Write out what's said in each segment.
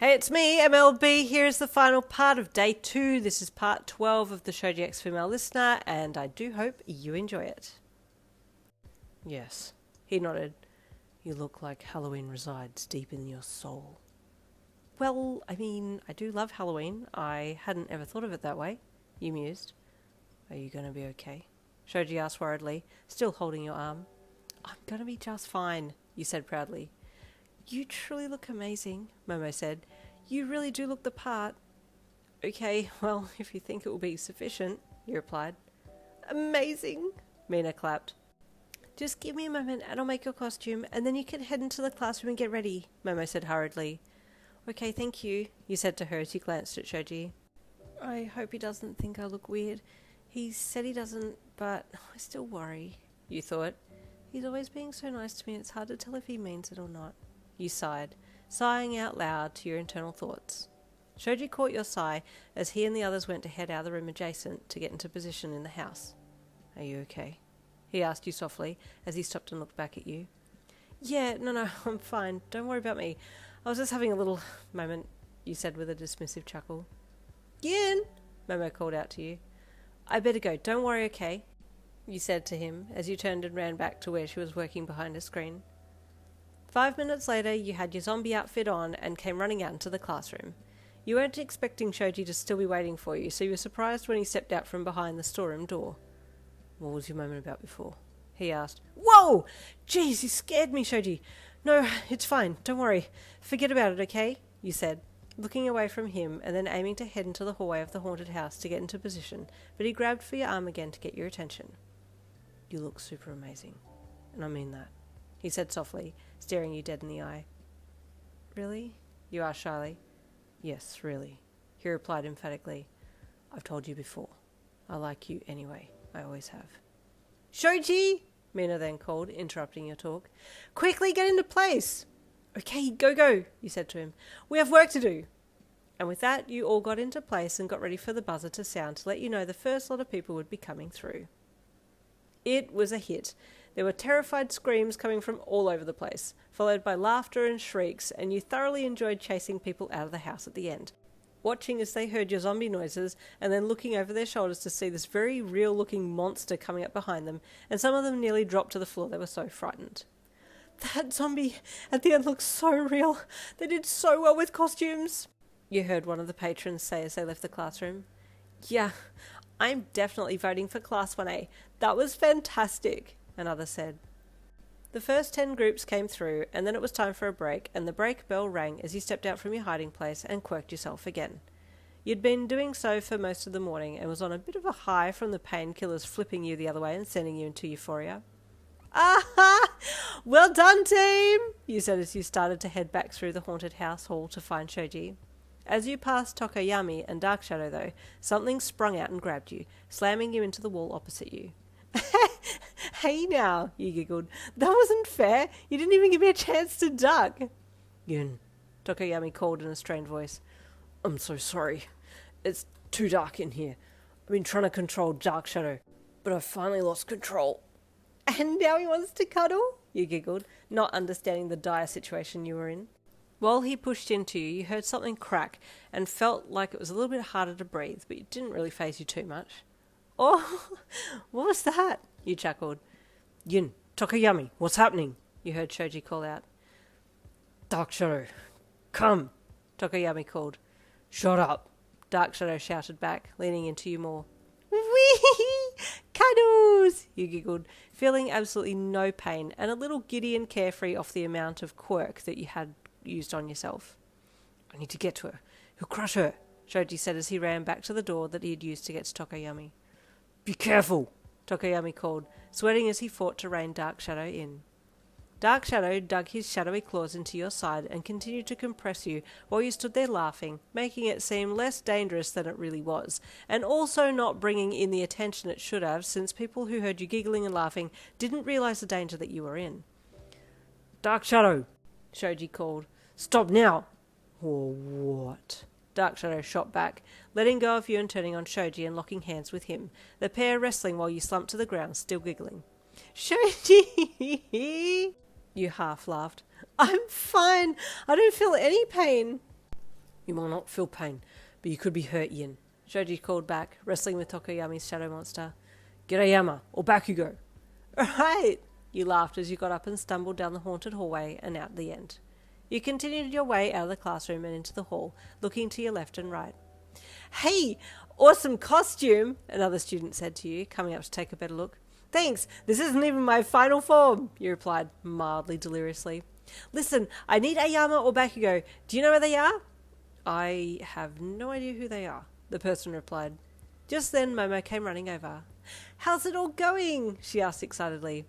Hey, it's me, MLB. Here's the final part of day 2. This is part 12 of the Shoji X Female Listener, and I do hope you enjoy it. Yes, he nodded. You look like Halloween resides deep in your soul. Well, I mean, I do love Halloween. I hadn't ever thought of it that way, you mused. Are you going to be okay? Shoji asked worriedly, still holding your arm. I'm going to be just fine, you said proudly. You truly look amazing, Momo said. You really do look the part. Okay, well, if you think it will be sufficient, he replied. Amazing, Mina clapped. Just give me a moment and I'll make your costume, and then you can head into the classroom and get ready, Momo said hurriedly. Okay, thank you, you said to her as you glanced at Shoji. I hope he doesn't think I look weird. He said he doesn't, but I still worry, you thought. He's always being so nice to me, it's hard to tell if he means it or not. You sighed, sighing out loud to your internal thoughts. Shoji caught your sigh as he and the others went to head out of the room adjacent to get into position in the house. Are you okay? He asked you softly as he stopped and looked back at you. Yeah, no, I'm fine. Don't worry about me. I was just having a little moment, you said with a dismissive chuckle. Yin! Momo called out to you. I better go. Don't worry, okay? You said to him as you turned and ran back to where she was working behind a screen. 5 minutes later, you had your zombie outfit on and came running out into the classroom. You weren't expecting Shoji to still be waiting for you, so you were surprised when he stepped out from behind the storeroom door. What was your moment about before? He asked. Whoa! Jeez, you scared me, Shoji. No, it's fine. Don't worry. Forget about it, okay? You said, looking away from him and then aiming to head into the hallway of the haunted house to get into position, but he grabbed for your arm again to get your attention. You look super amazing, and I mean that, he said softly, staring you dead in the eye. Really? You asked shyly. Yes, really, he replied emphatically. I've told you before. I like you anyway. I always have. Shoji! Mina then called, interrupting your talk. Quickly get into place! Okay, go, you said to him. We have work to do. And with that, you all got into place and got ready for the buzzer to sound to let you know the first lot of people would be coming through. It was a hit. There were terrified screams coming from all over the place, followed by laughter and shrieks, and you thoroughly enjoyed chasing people out of the house at the end, watching as they heard your zombie noises and then looking over their shoulders to see this very real-looking monster coming up behind them, and some of them nearly dropped to the floor. They were so frightened. That zombie at the end looks so real. They did so well with costumes, you heard one of the patrons say as they left the classroom. Yeah, I'm definitely voting for Class 1A. That was fantastic, another said. The first 10 groups came through, and then it was time for a break, and the break bell rang as you stepped out from your hiding place and quirked yourself again. You'd been doing so for most of the morning and was on a bit of a high from the painkillers flipping you the other way and sending you into euphoria. Aha! Well done, team! You said as you started to head back through the haunted house hall to find Shoji. As you passed Tokoyami and Dark Shadow, though, something sprung out and grabbed you, slamming you into the wall opposite you. Hey now, you giggled. That wasn't fair. You didn't even give me a chance to duck. Yun, Tokoyami called in a strained voice. I'm so sorry. It's too dark in here. I've been trying to control Dark Shadow, but I've finally lost control. And now he wants to cuddle? You giggled, not understanding the dire situation you were in. While he pushed into you, you heard something crack and felt like it was a little bit harder to breathe, but it didn't really faze you too much. Oh, what was that? You chuckled. Yin, Tokoyami, what's happening? You heard Shoji call out. Dark Shadow, come, Tokoyami called. Shut up, Dark Shadow shouted back, leaning into you more. Whee! Cuddles! You giggled, feeling absolutely no pain and a little giddy and carefree off the amount of quirk that you had used on yourself. I need to get to her. He'll crush her, Shoji said as he ran back to the door that he had used to get to Tokoyami. Be careful, Tokoyami called, sweating as he fought to rein Dark Shadow in. Dark Shadow dug his shadowy claws into your side and continued to compress you while you stood there laughing, making it seem less dangerous than it really was, and also not bringing in the attention it should have, since people who heard you giggling and laughing didn't realize the danger that you were in. Dark Shadow, Shoji called. Stop now! Or what? Dark Shadow shot back, letting go of you and turning on Shoji and locking hands with him, the pair wrestling while you slumped to the ground, still giggling. Shoji! You half laughed. I'm fine. I don't feel any pain. You might not feel pain, but you could be hurt, Yin. Shoji called back, wrestling with Tokoyami's shadow monster. Get Ayama, or back you go. Right, you laughed as you got up and stumbled down the haunted hallway and out the end. You continued your way out of the classroom and into the hall, looking to your left and right. Hey, awesome costume, another student said to you, coming up to take a better look. Thanks, this isn't even my final form, you replied, mildly deliriously. Listen, I need Ayama or Bakugo. Do you know where they are? I have no idea who they are, the person replied. Just then Momo came running over. How's it all going? She asked excitedly.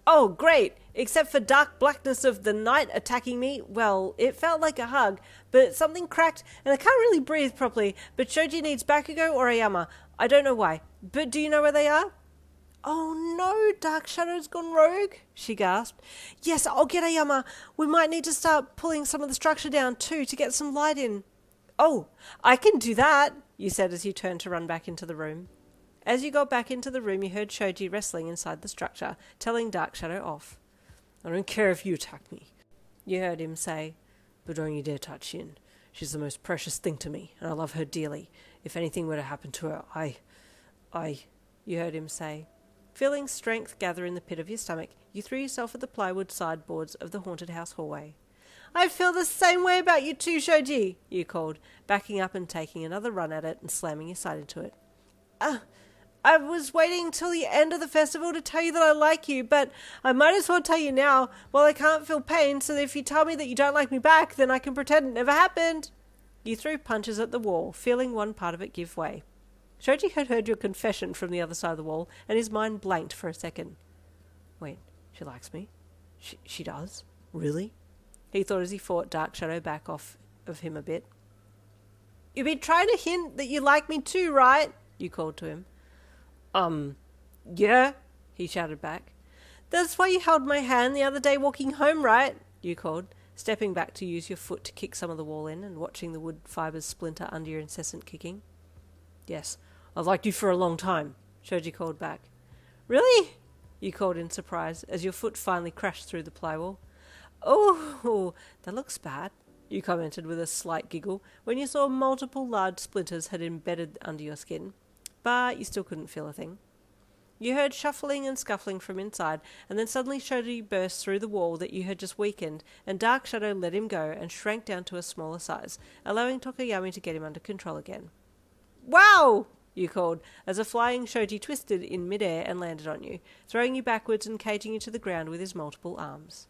Oh, great! Except for dark blackness of the night attacking me. Well, it felt like a hug, but something cracked and I can't really breathe properly. But Shoji needs Bakugo or Ayama. I don't know why. But do you know where they are? Oh no, Dark Shadow's gone rogue, she gasped. Yes, I'll get Ayama. We might need to start pulling some of the structure down too to get some light in. Oh, I can do that, you said as you turned to run back into the room. As you got back into the room, you heard Shoji wrestling inside the structure, telling Dark Shadow off. I don't care if you attack me, you heard him say, but don't you dare touch Yin. She's the most precious thing to me, and I love her dearly. If anything were to happen to her, you heard him say. Feeling strength gather in the pit of your stomach, you threw yourself at the plywood sideboards of the haunted house hallway. I feel the same way about you too, Shoji, you called, backing up and taking another run at it and slamming your side into it. I was waiting till the end of the festival to tell you that I like you, but I might as well tell you now, while I can't feel pain, so that if you tell me that you don't like me back, then I can pretend it never happened. You threw punches at the wall, feeling one part of it give way. Shoji had heard your confession from the other side of the wall, and his mind blanked for a second. Wait, she likes me? She does? Really? He thought as he fought Dark Shadow back off of him a bit. You've been trying to hint that you like me too, right? You called to him. Yeah, he shouted back. That's why you held my hand the other day walking home, right? You called, stepping back to use your foot to kick some of the wall in and watching the wood fibres splinter under your incessant kicking. Yes, I've liked you for a long time, Shoji called back. Really? You called in surprise as your foot finally crashed through the plywall. Oh, that looks bad, you commented with a slight giggle when you saw multiple large splinters had embedded under your skin. But you still couldn't feel a thing. You heard shuffling and scuffling from inside, and then suddenly Shoji burst through the wall that you had just weakened, and Dark Shadow let him go and shrank down to a smaller size, allowing Tokoyami to get him under control again. Wow! You called, as a flying Shoji twisted in midair and landed on you, throwing you backwards and caging you to the ground with his multiple arms.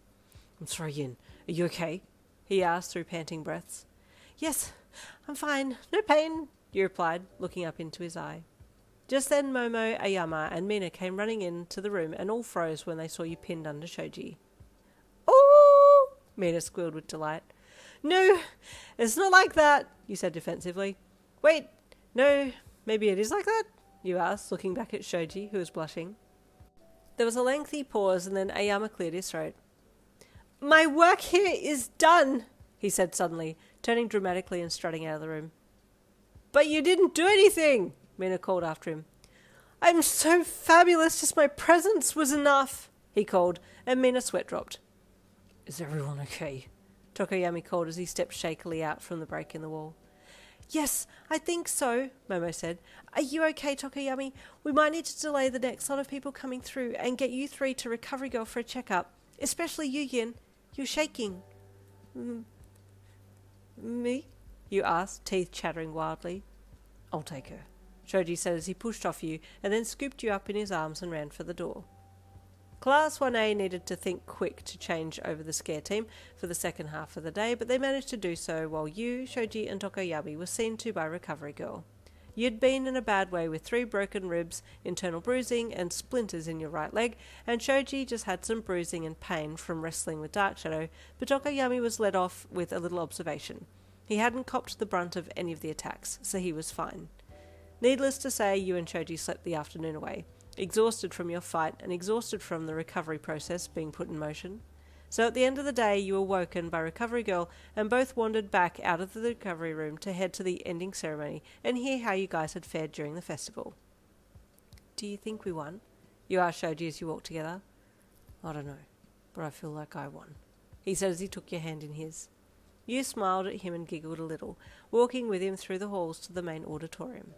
I'm sorry, Yin. Are you okay? He asked through panting breaths. Yes, I'm fine. No pain, you replied, looking up into his eye. Just then Momo, Ayama and Mina came running into the room and all froze when they saw you pinned under Shoji. Oh! Mina squealed with delight. No, it's not like that, you said defensively. Wait, no, maybe it is like that? You asked, looking back at Shoji, who was blushing. There was a lengthy pause and then Ayama cleared his throat. My work here is done, he said suddenly, turning dramatically and strutting out of the room. But you didn't do anything, Mina called after him. I'm so fabulous, just my presence was enough, he called, and Mina's sweat dropped. Is everyone okay? Tokoyami called as he stepped shakily out from the break in the wall. Yes, I think so, Momo said. Are you okay, Tokoyami? We might need to delay the next lot of people coming through and get you three to Recovery Girl for a checkup. Especially you, Yin. You're shaking. Me? You asked, teeth chattering wildly. I'll take her, Shoji said as he pushed off you and then scooped you up in his arms and ran for the door. Class 1A needed to think quick to change over the scare team for the second half of the day, but they managed to do so while you, Shoji and Tokoyami were seen to by Recovery Girl. You'd been in a bad way with 3 broken ribs, internal bruising and splinters in your right leg, and Shoji just had some bruising and pain from wrestling with Dark Shadow, but Tokoyami was let off with a little observation. He hadn't copped the brunt of any of the attacks, so he was fine. Needless to say, you and Shoji slept the afternoon away, exhausted from your fight and exhausted from the recovery process being put in motion. So at the end of the day, you were woken by Recovery Girl and both wandered back out of the recovery room to head to the ending ceremony and hear how you guys had fared during the festival. Do you think we won? You asked Shoji as you walked together. I don't know, but I feel like I won, he said as he took your hand in his. You smiled at him and giggled a little, walking with him through the halls to the main auditorium.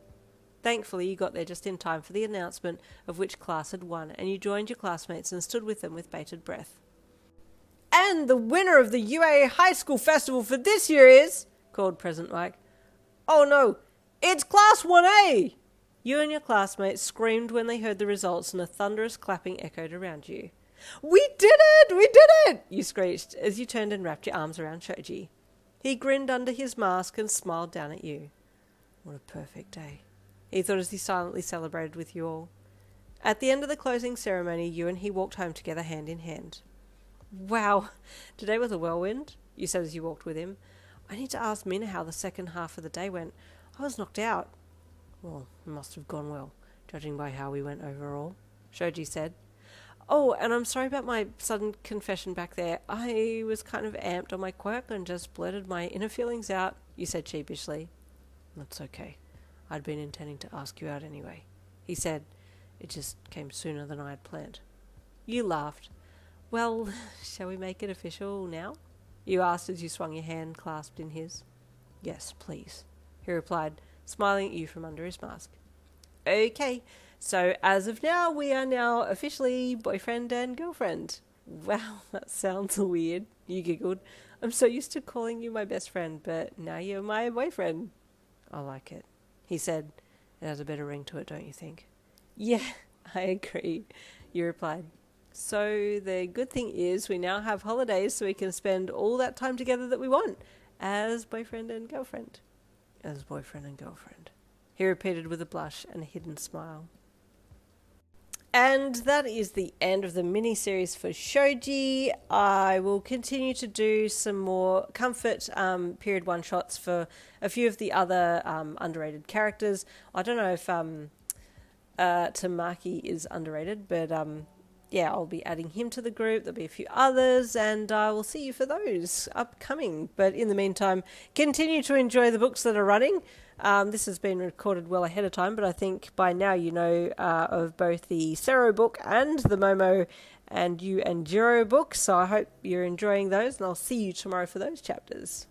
Thankfully, you got there just in time for the announcement of which class had won, and you joined your classmates and stood with them with bated breath. "And the winner of the UA High School Festival for this year is," called President Mike. "Oh no, it's Class 1A!" You and your classmates screamed when they heard the results, and a thunderous clapping echoed around you. "We did it! We did it!" you screeched as you turned and wrapped your arms around Shoji. He grinned under his mask and smiled down at you. What a perfect day, he thought as he silently celebrated with you all. At the end of the closing ceremony, you and he walked home together hand in hand. "Wow, today was a whirlwind," you said as you walked with him. "I need to ask Mina how the second half of the day went. I was knocked out." "Well, it must have gone well, judging by how we went overall," Shoji said. "Oh, and I'm sorry about my sudden confession back there. I was kind of amped on my quirk and just blurted my inner feelings out," you said sheepishly. "That's okay. I'd been intending to ask you out anyway," he said. "It just came sooner than I had planned." You laughed. "Well, shall we make it official now?" you asked as you swung your hand clasped in his. "Yes, please," he replied, smiling at you from under his mask. "Okay, so as of now, we are now officially boyfriend and girlfriend." "Wow, that sounds weird," you giggled. "I'm so used to calling you my best friend, but now you're my boyfriend." "I like it," he said. "It has a better ring to it, don't you think?" "Yeah, I agree," you replied. "So the good thing is we now have holidays so we can spend all that time together that we want, as boyfriend and girlfriend." "As boyfriend and girlfriend," he repeated with a blush and a hidden smile. And that is the end of the mini-series for Shoji. I will continue to do some more comfort period one-shots for a few of the other underrated characters. I don't know if Tamaki is underrated, but yeah, I'll be adding him to the group. There'll be a few others, and I will see you for those upcoming. But in the meantime, continue to enjoy the books that are running. This has been recorded well ahead of time, but I think by now you know of both the Sero book and the Momo and You and Jiro book. So I hope you're enjoying those, and I'll see you tomorrow for those chapters.